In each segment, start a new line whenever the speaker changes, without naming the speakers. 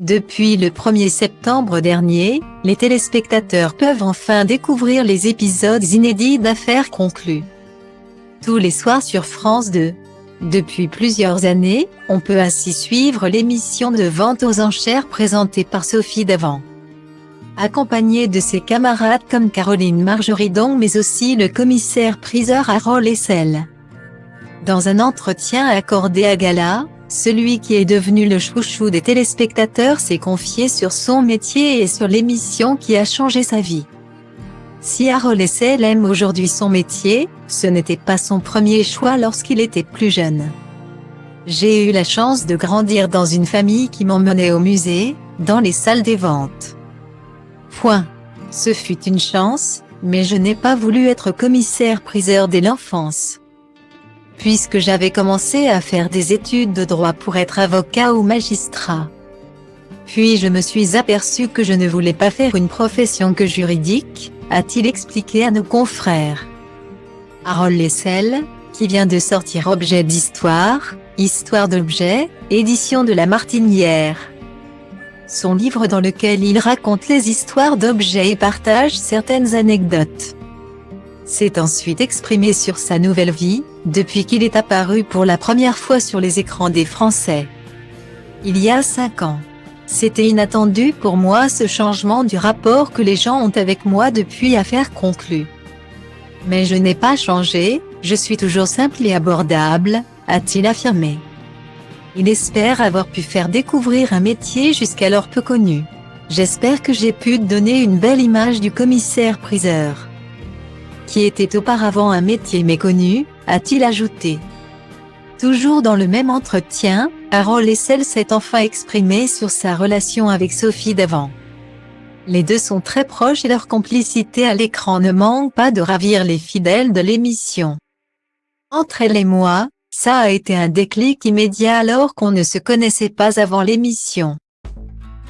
Depuis le 1er septembre dernier, les téléspectateurs peuvent enfin découvrir les épisodes inédits d'Affaires conclues. Tous les soirs sur France 2. Depuis plusieurs années, on peut ainsi suivre l'émission de vente aux enchères présentée par Sophie Davant. Accompagnée de ses camarades comme Caroline Margeridon mais aussi le commissaire-priseur Harold Hessel. Dans un entretien accordé à Gala, celui qui est devenu le chouchou des téléspectateurs s'est confié sur son métier et sur l'émission qui a changé sa vie. Si Harold Hessel aime aujourd'hui son métier, ce n'était pas son premier choix lorsqu'il était plus jeune. J'ai eu la chance de grandir dans une famille qui m'emmenait au musée, dans les salles des ventes. Ce fut une chance, mais je n'ai pas voulu être commissaire-priseur dès l'enfance. Puisque j'avais commencé à faire des études de droit pour être avocat ou magistrat. Puis je me suis aperçu que je ne voulais pas faire une profession que juridique, a-t-il expliqué à nos confrères. Harold Hessel, qui vient de sortir Objet d'histoire, Histoire d'objet, édition de La Martinière. Son livre dans lequel il raconte les histoires d'objets et partage certaines anecdotes. S'est ensuite exprimé sur sa nouvelle vie, depuis qu'il est apparu pour la première fois sur les écrans des Français. Il y a 5 ans. C'était inattendu pour moi ce changement du rapport que les gens ont avec moi depuis Affaires conclues. Mais je n'ai pas changé, je suis toujours simple et abordable, a-t-il affirmé. Il espère avoir pu faire découvrir un métier jusqu'alors peu connu. J'espère que j'ai pu donner une belle image du commissaire-priseur, qui était auparavant un métier méconnu, a-t-il ajouté. Toujours dans le même entretien, Harold Hessel s'est enfin exprimé sur sa relation avec Sophie Davant. Les deux sont très proches et leur complicité à l'écran ne manque pas de ravir les fidèles de l'émission. Entre elle et moi, ça a été un déclic immédiat alors qu'on ne se connaissait pas avant l'émission.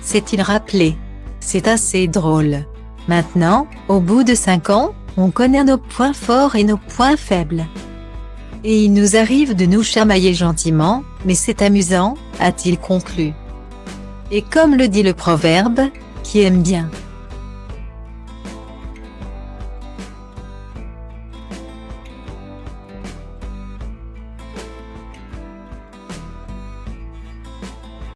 S'est-il rappelé. C'est assez drôle. Maintenant, au bout de 5 ans, on connaît nos points forts et nos points faibles. Et il nous arrive de nous chamailler gentiment, mais c'est amusant, a-t-il conclu. Et comme le dit le proverbe, qui aime bien